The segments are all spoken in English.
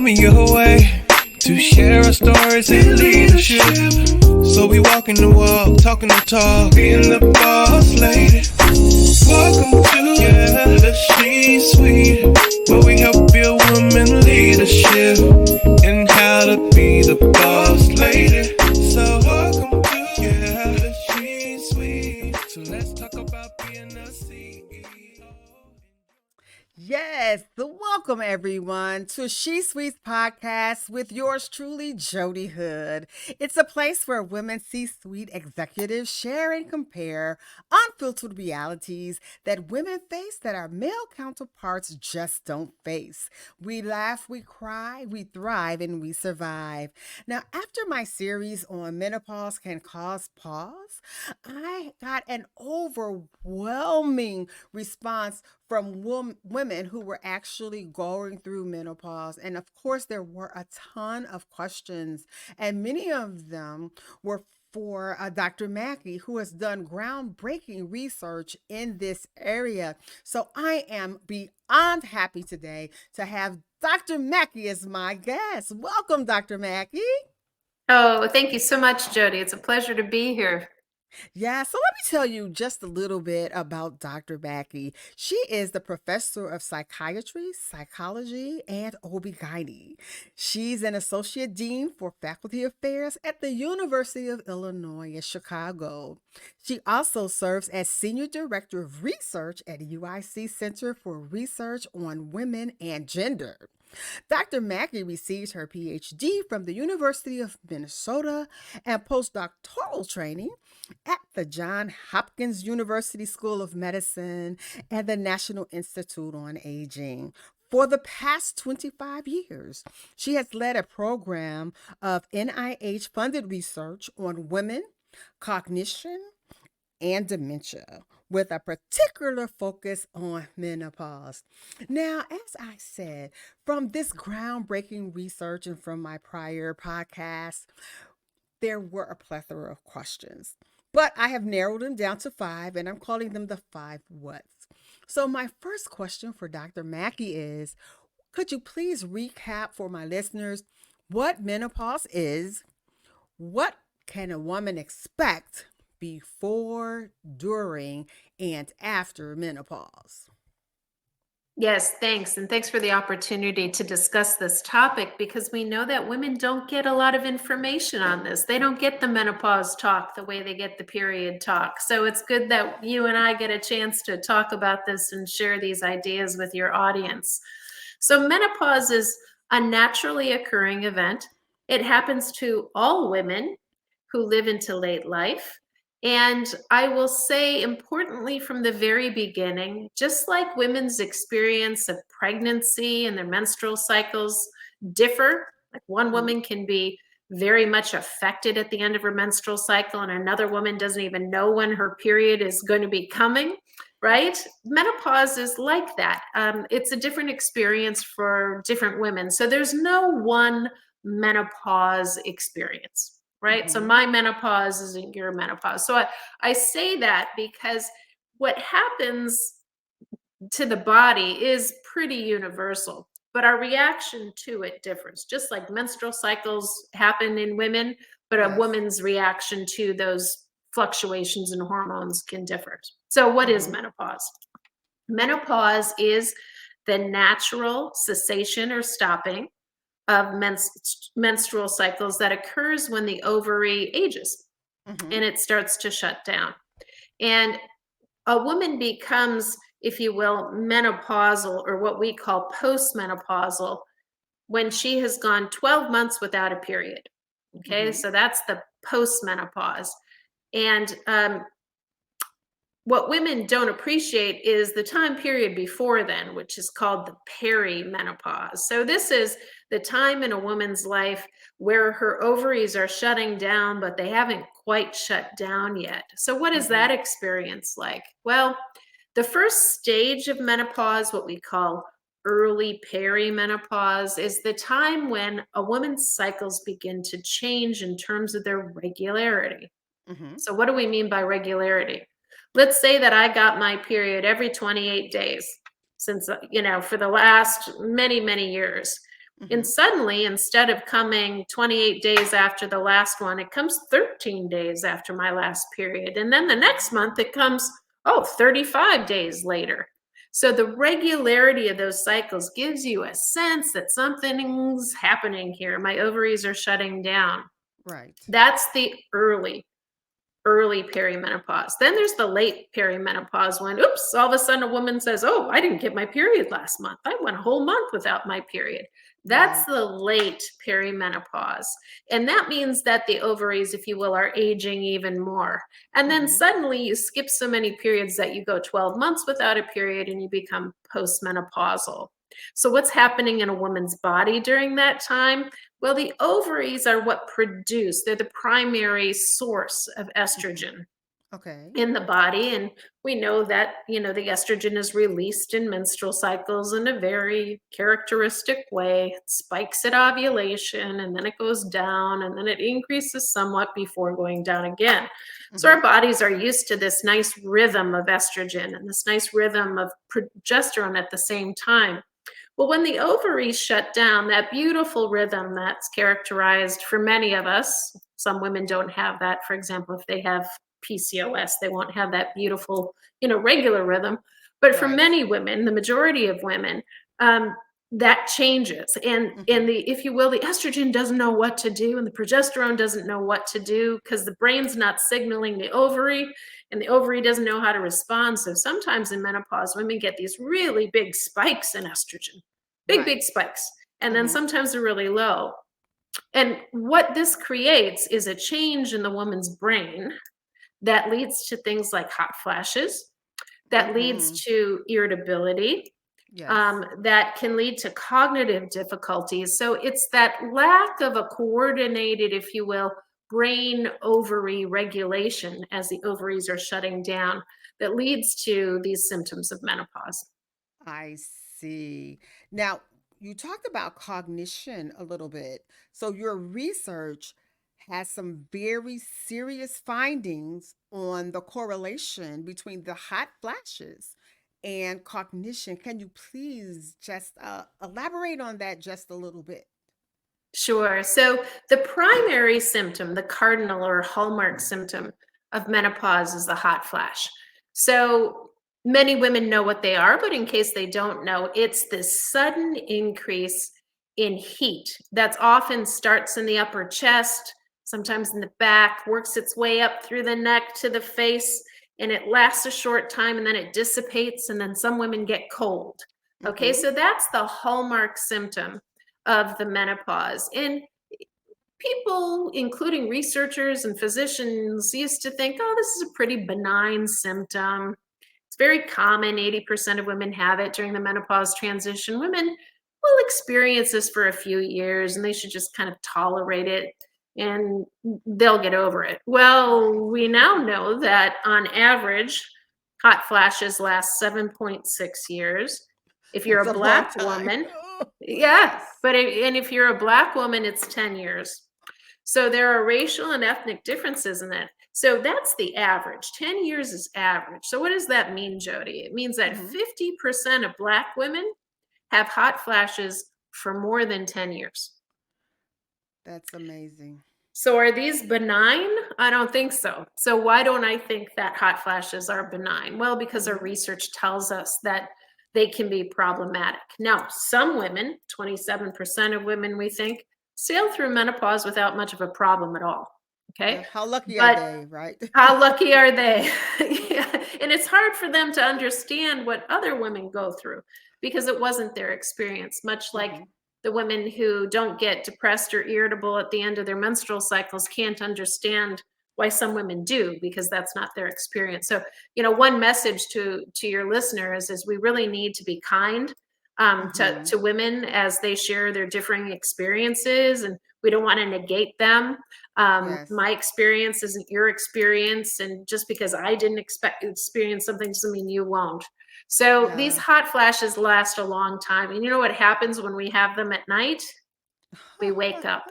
coming your way to share our stories and leadership. So we walking the walk, talking the talk, being the boss lady. Welcome to the She's Sweet, where we help build women leadership and how to be the boss lady. So welcome to the She's Sweet. So let's talk about being a CEO. Yes, welcome everyone to She Sweets podcast with yours truly, Jodi Hood. It's a place where women C-suite executives share and compare unfiltered realities that women face that our male counterparts just don't face. We laugh, we cry, we thrive, and we survive. Now, after my series on menopause can cause pause, I got an overwhelming response from women who were actually going through menopause. And of course, there were a ton of questions, and many of them were for Dr. Mackey, who has done groundbreaking research in this area. So I am beyond happy today to have Dr. Mackey as my guest. Welcome, Dr. Mackey. Oh, thank you so much, Jodi. It's a pleasure to be here. Yeah, so let me tell you just a little bit about Dr. Mackey. She is the professor of psychiatry, psychology, and OB/GYN. She's an associate dean for faculty affairs at the University of Illinois in Chicago. She also serves as senior director of research at UIC Center for Research on Women and Gender. Dr. Mackey received her PhD from the University of Minnesota and postdoctoral training at the Johns Hopkins University School of Medicine and the National Institute on Aging. For the past 25 years, she has led a program of NIH funded research on women, cognition, and dementia, with a particular focus on menopause. Now, as I said, from this groundbreaking research and from my prior podcast, there were a plethora of questions. But I have narrowed them down to 5, and I'm calling them the 5 whats. So, my first question for Dr. Mackey is, could you please recap for my listeners what menopause is? What can a woman expect before, during, and after menopause? Yes, thanks. And thanks for the opportunity to discuss this topic because we know that women don't get a lot of information on this. They don't get the menopause talk the way they get the period talk. So it's good that you and I get a chance to talk about this and share these ideas with your audience. So, menopause is a naturally occurring event. It happens to all women who live into late life. And I will say, importantly, from the very beginning, just like women's experience of pregnancy and their menstrual cycles differ, like one Mhm. woman can be very much affected at the end of her menstrual cycle, and another woman doesn't even know when her period is going to be coming, right? Menopause is like that. It's a different experience for different women. So there's no one menopause experience, right? So Mhm. my menopause isn't your menopause. So I say that because what happens to the body is pretty universal, but our reaction to it differs. Just like menstrual cycles happen in women, but a Yes. woman's reaction to those fluctuations in hormones can differ. So, what is Mhm. menopause? Menopause is the natural cessation or stopping of menstrual cycles that occurs when the ovary ages Mhm. and it starts to shut down. And a woman becomes, if you will, menopausal or what we call postmenopausal when she has gone 12 months without a period. Okay, Mhm. so that's the postmenopause. And what women don't appreciate is the time period before then, which is called the perimenopause. So, this is the time in a woman's life where her ovaries are shutting down, but they haven't quite shut down yet. So, what is that Mhm. experience like? Well, the first stage of menopause, what we call early perimenopause, is the time when a woman's cycles begin to change in terms of their regularity. Mhm. So, what do we mean by regularity? Let's say that I got my period every 28 days since, for the last many, many years. And Mm-hmm. suddenly, instead of coming 28 days after the last one, it comes 13 days after my last period. And then the next month, it comes, 35 days later. So the regularity of those cycles gives you a sense that something's happening here. My ovaries are shutting down. Right. That's the early perimenopause. Then there's the late perimenopause when, oops, all of a sudden a woman says, oh, I didn't get my period last month. I went a whole month without my period. That's Right. the late perimenopause. And that means that the ovaries, if you will, are aging even more. And then Mm-hmm. suddenly you skip so many periods that you go 12 months without a period and you become postmenopausal. So, what's happening in a woman's body during that time? Well, the ovaries are what produce, they're the primary source of Mm-hmm. estrogen Okay. in the body. And we know that, the estrogen is released in menstrual cycles in a very characteristic way. It spikes at ovulation and then it goes down and then it increases somewhat before going down again. So Mm-hmm. our bodies are used to this nice rhythm of estrogen and this nice rhythm of progesterone at the same time. Well, when the ovaries shut down, that beautiful rhythm that's characterized for many of us, some women don't have that. For example, if they have PCOS, they won't have that beautiful, regular rhythm. But for Right. many women, the majority of women, um, that changes. And Mm-hmm. the, if you will, the estrogen doesn't know what to do, and the progesterone doesn't know what to do because the brain's not signaling the ovary, and the ovary doesn't know how to respond. So sometimes in menopause, women get these really big spikes in estrogen, big Right. spikes. And then Mm-hmm. sometimes they're really low. And what this creates is a change in the woman's brain that leads to things like hot flashes, that leads Mm-hmm. to irritability, Yes. that can lead to cognitive difficulties. So it's that lack of a coordinated, if you will, brain ovary regulation as the ovaries are shutting down that leads to these symptoms of menopause. I see. Now, you talked about cognition a little bit. So, your research has some very serious findings on the correlation between the hot flashes and cognition. Can you please just elaborate on that just a little bit? Sure. So the primary symptom, the cardinal or hallmark symptom of menopause is the hot flash. So many women know what they are, but in case they don't know, it's this sudden increase in heat that often starts in the upper chest, sometimes in the back, works its way up through the neck to the face, and it lasts a short time and then it dissipates, and then some women get cold. Okay, Mm-hmm. so that's the hallmark symptom of the menopause. And people, including researchers and physicians, used to think, oh, this is a pretty benign symptom. It's very common. 80% of women have it during the menopause transition. Women will experience this for a few years and they should just kind of tolerate it and they'll get over it. Well, Right. we now know that on average, hot flashes last 7.6 years. If you're That's a a long Black time. woman, yeah, Yes. but and if you're a Black woman, it's 10 years. So there are racial and ethnic differences in that. So that's the average. 10 years is average. So what does that mean, Jody? It means that Mm-hmm. 50% of Black women have hot flashes for more than 10 years. That's amazing. So are these benign? I don't think so. So why don't I think that hot flashes are benign? Well, because our Mm-hmm. research tells us that they can be problematic. Now, some women, 27% of women we think, sail through menopause without much of a problem at all. Okay? Yeah. How lucky are But they, right? how lucky are they? Yeah. And it's hard for them to understand what other women go through because it wasn't their experience, much like Mm-hmm. the women who don't get depressed or irritable at the end of their menstrual cycles can't understand why some women do because that's not their experience. So, one message to your listeners is we really need to be kind Mm-hmm. to women as they share their differing experiences, and we don't want to negate them. Yes. My experience isn't your experience, and just because I didn't experience something doesn't mean you won't. So these Yeah. hot flashes last a long time, and you know what happens when we have them at night? We wake up.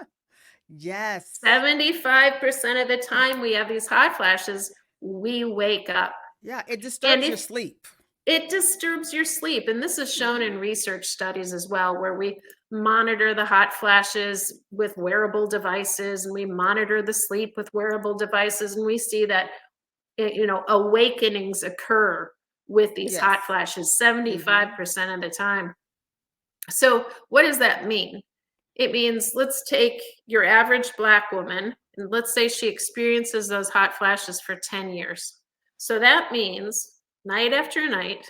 Yes. 75% of the time we have these hot flashes, we wake up. Yeah, it And disturbs your if sleep. It disturbs your sleep. And this is shown in research studies as well, where we monitor the hot flashes with wearable devices and we monitor the sleep with wearable devices. And we see that, awakenings occur with these hot Yes. flashes Mm-hmm. 75% of the time. So, what does that mean? It means let's take your average Black woman and let's say she experiences those hot flashes for 10 years. So that means night after night,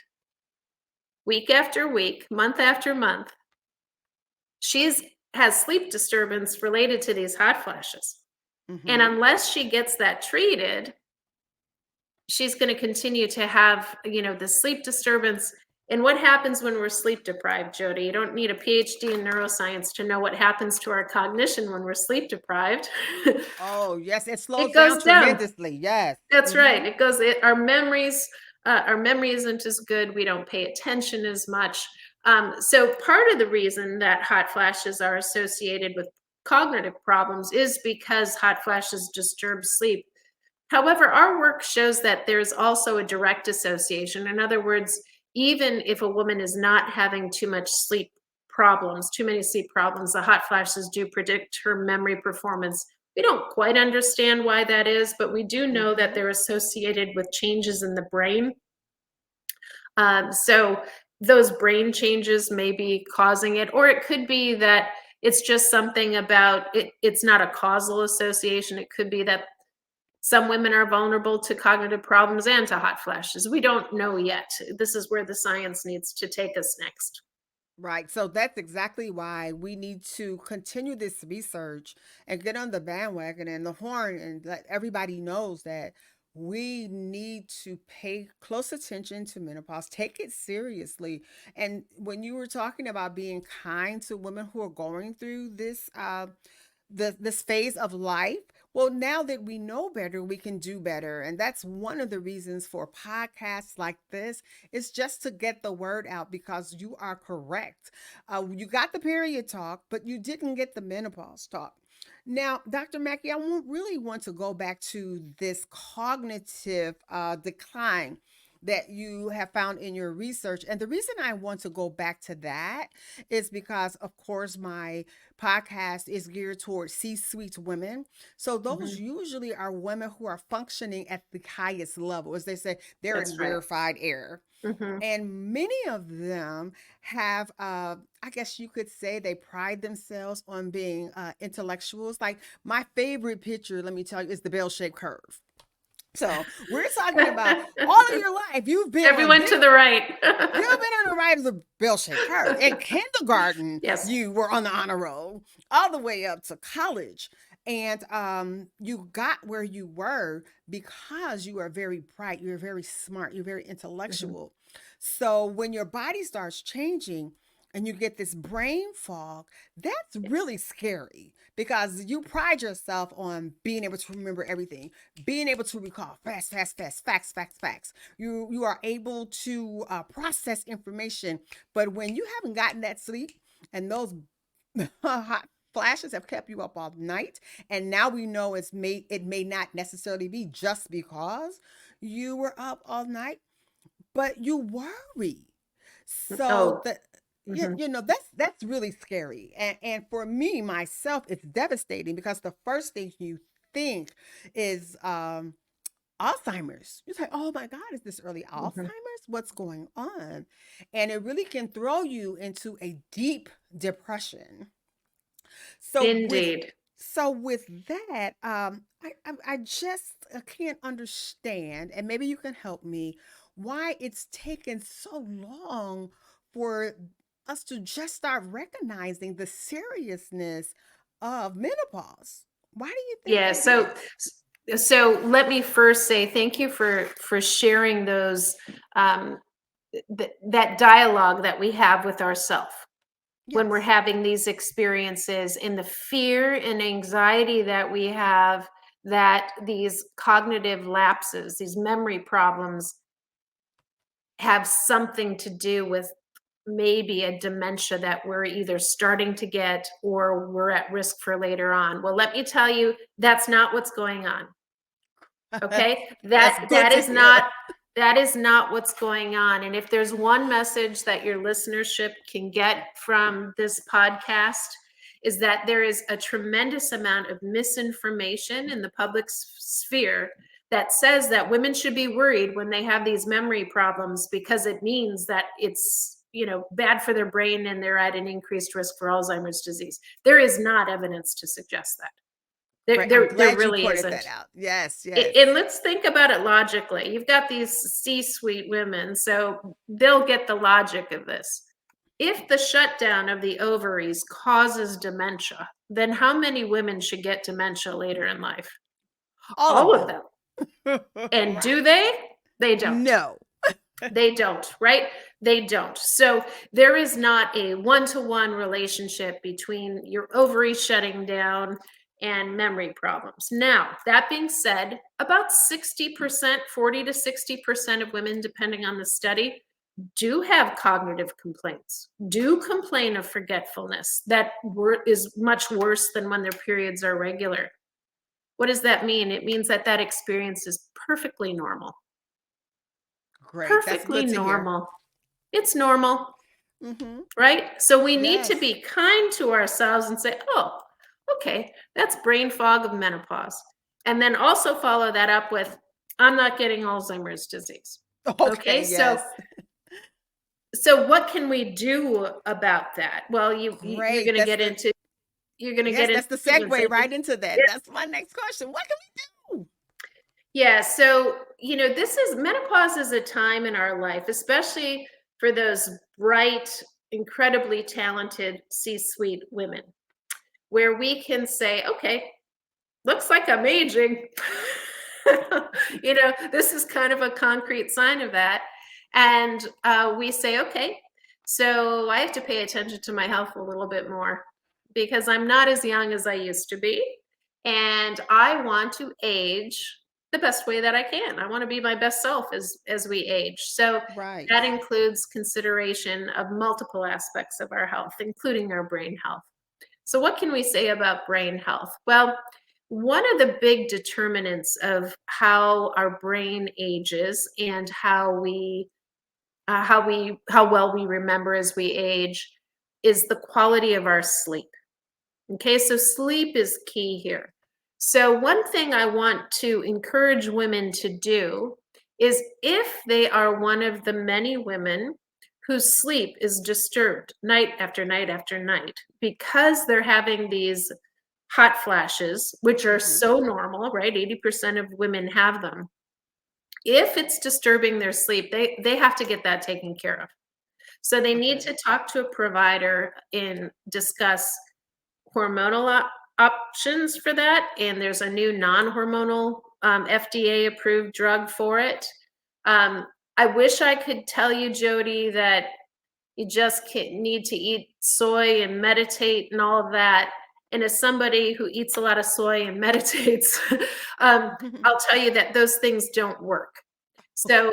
week after week, month after month, she's has sleep disturbance related to these hot flashes. And Mm-hmm. unless she gets that treated, she's going to continue to have, the sleep disturbance. And what happens when we're sleep deprived, Jodi? You don't need a PhD in neuroscience to know what happens to our cognition when we're sleep deprived. Oh, yes, it slows It down goes down. tremendously. Yes. That's Mm-hmm. right. Our memory isn't as good. We don't pay attention as much. So part of the reason that hot flashes are associated with cognitive problems is because hot flashes disturb sleep. However, our work shows that there's also a direct association. In other words, even if a woman is not having too many sleep problems, the hot flashes do predict her memory performance. We don't quite understand why that is, but we do know that Mm-hmm. they're associated with changes in the brain. So those brain changes may be causing it, or it could be that it's just something about it. It's not a causal association. It could be that some women are vulnerable to cognitive problems and to hot flashes. We don't know yet. This is where the science needs to take us next. Right. So that's exactly why we need to continue this research and get on the bandwagon and the horn and let everybody knows that we need to pay close attention to menopause, take it seriously. And when you were talking about being kind to women who are going through this phase of life, well, now that we know better, we can do better. And that's one of the reasons for podcasts like this, is just to get the word out, because you are correct. You got the period talk, but you didn't get the menopause talk. Now, Dr. Mackey, really want to go back to this cognitive decline that you have found in your research. And the reason I want to go back to that is because, of course, my podcast is geared towards C-suite women. So those Mhm. usually are women who are functioning at the highest level. As they say, they're in That's right. rarefied air. Mhm. And many of them have, I guess you could say, they pride themselves on being intellectuals. Like my favorite picture, let me tell you, is the bell-shaped curve. So we're talking about all of your life. Everyone to the right. You've been on the right of the bell-shaped curve. In kindergarten, Yes. you were on the honor roll, all the way up to college. And you got where you were because you are very bright, you're very smart, you're very Mhm. intellectual. So when your body starts changing and you get this brain fog, that's Yes. really scary, because you pride yourself on being able to remember everything, being able to recall fast, fast, fast, facts, facts, facts. You are able to process information, but when you haven't gotten that sleep and those hot flashes have kept you up all night, and now we know it may not necessarily be just because you were up all night, but you worry. So Oh. that, Mhm. that's really scary. And for me myself, it's devastating, because the first thing you think is Alzheimer's. You say, "Oh my God, is this early Mhm. Alzheimer's? What's going on?" And it really can throw you into a deep depression. So with Indeed. with that, I just can't understand, and maybe you can help me, why it's taken so long for us to just start recognizing the seriousness of menopause. Why do you think Yeah. that So is? so let me first say thank you for sharing those um, that dialogue that we have with ourselves when we're Yes. having these experiences, and the fear and anxiety that we have that these cognitive lapses, these memory problems, have something to do with maybe a dementia that we're either starting to get or we're at risk for later on. Well, let me tell you, that's not what's going on. Okay? That's That good that to is not hear. That is not what's going on. And if there's one message that your listenership can get from this podcast, is that there is a tremendous amount of misinformation in the public sphere that says that women should be worried when they have these memory problems because it means that it's, bad for their brain and they're at an increased risk for Alzheimer's disease. There is not evidence to suggest that. Right. I'm There glad you really pointed isn't. that out. Yes, And yes. let's think about it logically. You've got these C-suite women, so they'll get the logic of this. If the shutdown of the ovaries causes dementia, then how many women should get dementia later in life? All All of of them. them. And do Right. they? They don't. No. They don't, right? They don't. So there is not a one-to-one relationship between your ovaries shutting down and memory problems. Now, that being said, about 60%, 40 to 60% of women, depending on the study, do have cognitive complaints, do complain of forgetfulness that is much worse than when their periods are regular. What does that mean? It means that that experience is perfectly normal. Great. That's Perfectly good to hear. normal. It's normal, Mm-hmm. right? So we need to Yes. be kind to ourselves and say, oh, okay, that's brain fog of menopause. And then also follow that up with, I'm not getting Alzheimer's disease. Okay, Okay, so yes. what can we do about that? Well, you're Great. going to get into Yes, that's the treatments. segue right into that. That's my next question. What can we do? Yeah, so menopause is a time in our life, especially for those bright, incredibly talented C-suite women, where we can say, okay, looks like I'm aging. This is kind of a concrete sign of that. And we say, okay, so I have to pay attention to my health a little bit more because I'm not as young as I used to be. And I want to age the best way that I can. I want to be my best self as we age. So Right. that includes consideration of multiple aspects of our health, including our brain health. So what can we say about brain health? Well, one of the big determinants of how our brain ages and how well we remember as we age is the quality of our sleep. Okay, so sleep is key here. So one thing I want to encourage women to do is, if they are one of the many women whose sleep is disturbed night after night after night because they're having these hot flashes, which are Mm-hmm. so normal, right? 80% of women have them. If it's disturbing their sleep, they have to get that taken care of. So they need Okay. to talk to a provider and discuss hormonal options for that. And there's a new non-hormonal FDA approved drug for it. I wish I could tell you, Jodi, that you just need to eat soy and meditate and all of that. And as somebody who eats a lot of soy and meditates, I'll tell you that those things don't work. So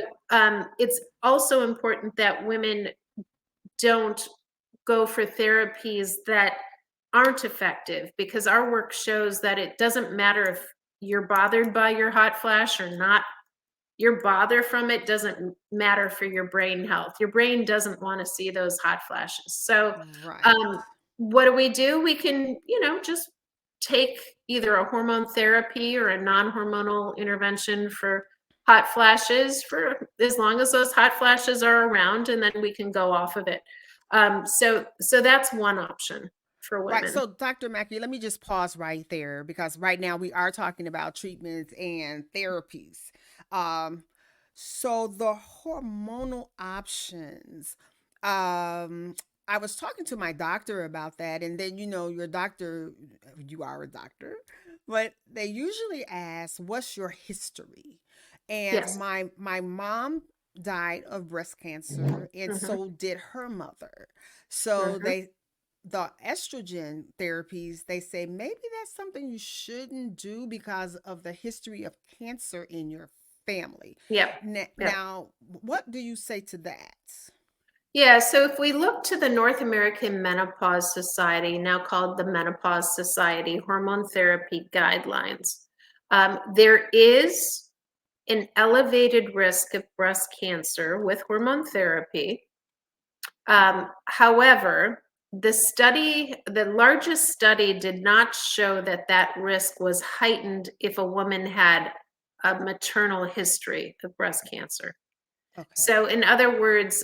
it's also important that women don't go for therapies that aren't effective, because our work shows that it doesn't matter if you're bothered by your hot flash or not. Your bother from it doesn't matter for your brain health. Your brain doesn't want to see those hot flashes. So Right. what do? We can, just take either a hormone therapy or a non-hormonal intervention for hot flashes for as long as those hot flashes are around, and then we can go off of it. So that's one option for Right. women. So, Dr. Mackey, let me just pause right there because right now we are talking about treatments and therapies. Um, so the hormonal options. I was talking to my doctor about that, and then your doctor, you are a doctor, but they usually ask, "What's your history?" And Yes. my mom died of breast cancer, and Hmm. so did her mother. So Hmm. the estrogen therapies, they say maybe that's something you shouldn't do because of the history of cancer in your family. Yep. Yep. Now, what do you say to that? Yeah, so if we look to the North American Menopause Society, now called the Menopause Society Hormone Therapy Guidelines, there is an elevated risk of breast cancer with hormone therapy. However, the largest study did not show that that risk was heightened if a woman had a maternal history of breast cancer. Okay. So, in other words,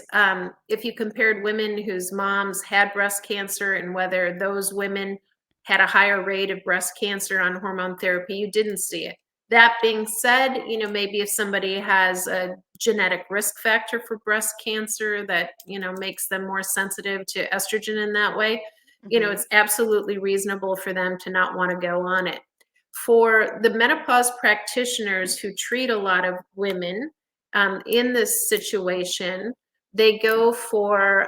if you compared women whose moms had breast cancer and whether those women had a higher rate of breast cancer on hormone therapy, you didn't see it. That being said, maybe if somebody has a genetic risk factor for breast cancer that, makes them more sensitive to estrogen in that way, Mm-hmm. it's absolutely reasonable for them to not want to go on it. For the menopause practitioners who treat a lot of women, in this situation, they go for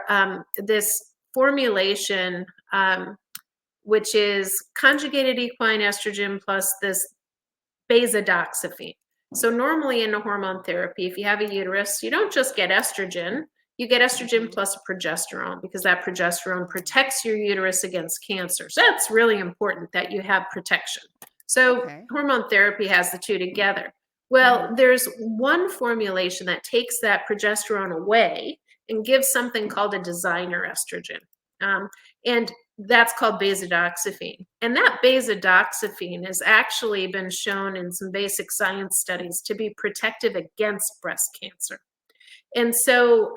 this formulation, which is conjugated equine estrogen plus this basidoxifene. So normally in a hormone therapy, if you have a uterus, you don't just get estrogen, you get estrogen Mm-hmm. plus progesterone because that progesterone protects your uterus against cancer. So that's really important that you have protection. So Okay. hormone therapy has the two together. Well, Mm-hmm. there's one formulation that takes that progesterone away and gives something called a designer estrogen. And that's called basidoxifene. And that basidoxifene has actually been shown in some basic science studies to be protective against breast cancer. And so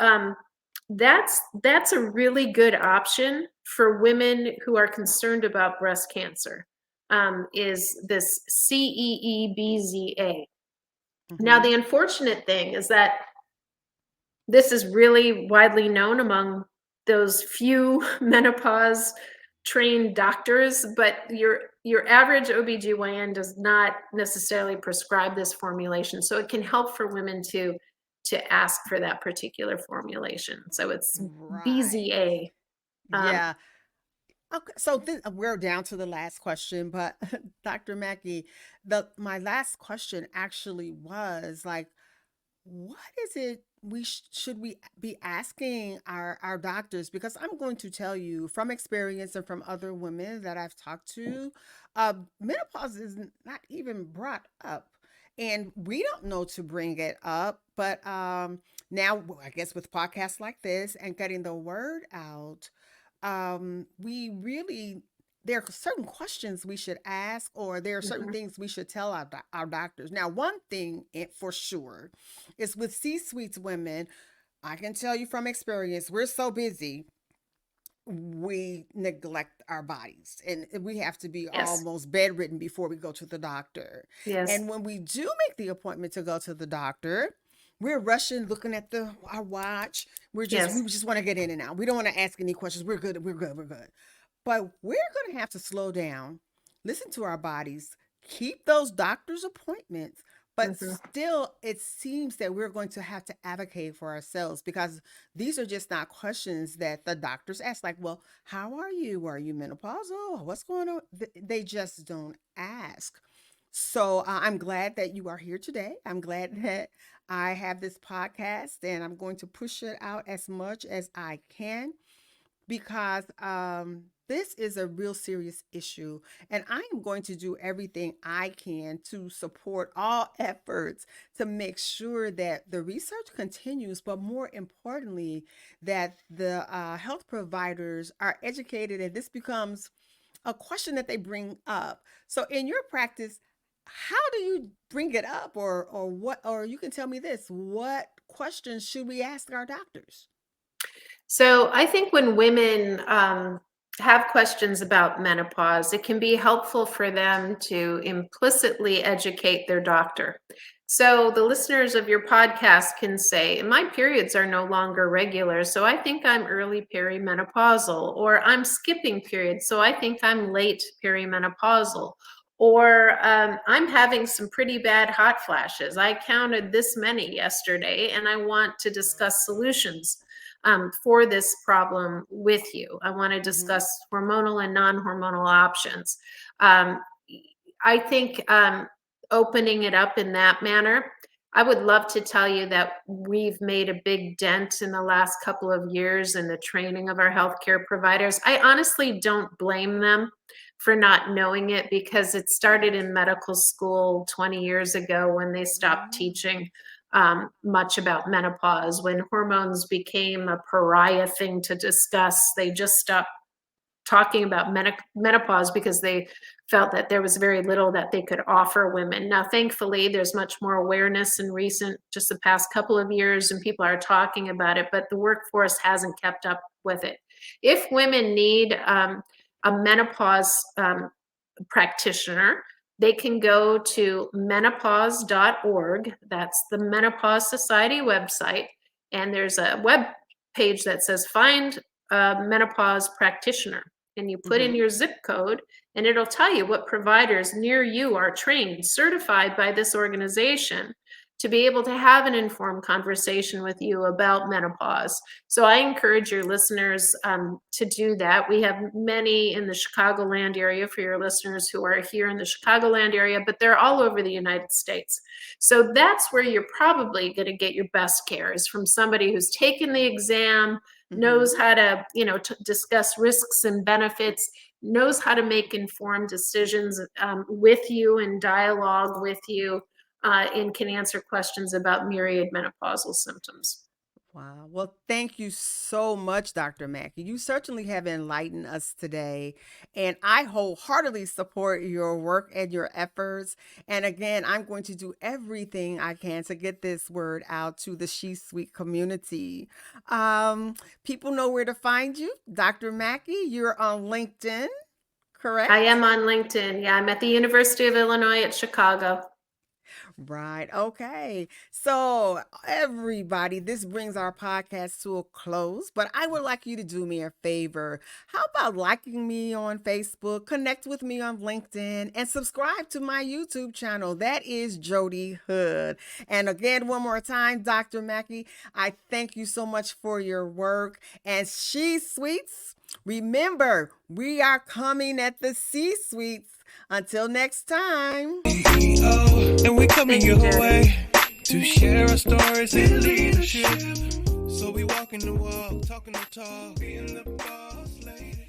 that's a really good option for women who are concerned about breast cancer. Is this CEEBZA? Now, Mm-hmm. the unfortunate thing is that this is really widely known among those few menopause trained doctors, but your average OBGYN does not necessarily prescribe this formulation. So it can help for women to ask for that particular formulation. So it's Right. BZA. Um, Yeah. Okay, so then we're down to the last question, but Dr. Mackey, the my last question actually was like, what is it should we be asking our doctors? Because I'm going to tell you from experience and from other women that I've talked to, menopause is not even brought up, and we don't know to bring it up. But now, I guess with podcasts like this and getting the word out, we really there are certain questions we should ask, or there are certain mhm. things we should tell our doctors. Now, one thing for sure is with C-suites women, I can tell you from experience, we're so busy, we neglect our bodies and we have to be Yes, almost bedridden before we go to the doctor. yes, And when we do make the appointment to go to the doctor, we're rushing, looking at the our watch. We yes. just want to get in and out. We don't want to ask any questions. We're good. We're good. We're good. But we're going to have to slow down, listen to our bodies, keep those doctor's appointments, but Mhm. still, it seems that we're going to have to advocate for ourselves because these are just not questions that the doctors ask. Like, well, how are you? Are you menopausal? What's going on? They just don't ask. So I'm glad that you are here today. I'm glad that I have this podcast and I'm going to push it out as much as I can because this is a real serious issue. And I am going to do everything I can to support all efforts to make sure that the research continues, but more importantly, that the health providers are educated and this becomes a question that they bring up. So, in your practice, how do you bring it up, or what? Or you can tell me this: what questions should we ask our doctors? So I think when women have questions about menopause, it can be helpful for them to implicitly educate their doctor. So the listeners of your podcast can say, my periods are no longer regular, so I think I'm early perimenopausal, or I'm skipping periods, so I think I'm late perimenopausal. Or I'm having some pretty bad hot flashes. I counted this many yesterday, and I want to discuss solutions for this problem with you. I want to Mm-hmm. discuss hormonal and non hormonal options. Um, I think opening it up in that manner, I would love to tell you that we've made a big dent in the last couple of years in the training of our healthcare providers. I honestly don't blame them for not knowing it, because it started in medical school 20 years ago when they stopped teaching much about menopause. When hormones became a pariah thing to discuss, they just stopped talking about menopause because they felt that there was very little that they could offer women. Now, thankfully, there's much more awareness in just the past couple of years, and people are talking about it, but the workforce hasn't kept up with it. If women need a menopause practitioner, they can go to menopause.org. That's the Menopause Society website. And there's a web page that says find a menopause practitioner. And you put in your zip code, and it'll tell you what providers near you are trained, certified by this organization, to be able to have an informed conversation with you about menopause. So I encourage your listeners to do that. We have many in the Chicagoland area for your listeners who are here in the Chicagoland area, but they're all over the United States. So that's where you're probably going to get your best care, is from somebody who's taken the exam, knows how to, discuss risks and benefits, knows how to make informed decisions with you and dialogue with you, and can answer questions about myriad menopausal symptoms. Wow. Well, thank you so much, Dr. Mackey. You certainly have enlightened us today, and I wholeheartedly support your work and your efforts. And again, I'm going to do everything I can to get this word out to the She Suite community. People know where to find you. Dr. Mackey, you're on LinkedIn, correct? I am on LinkedIn. Yeah, I'm at the University of Illinois at Chicago. Right. Okay. So, everybody, this brings our podcast to a close, but I would like you to do me a favor. How about liking me on Facebook, connect with me on LinkedIn, and subscribe to my YouTube channel? That is Jodi Hood. And again, one more time, Dr. Mackey, I thank you so much for your work. And She Suites, remember, we are coming at the C-Suites. Until next time. And we're coming your way to share our stories in leadership. So we walking the walk, talking the talk, being the boss lady.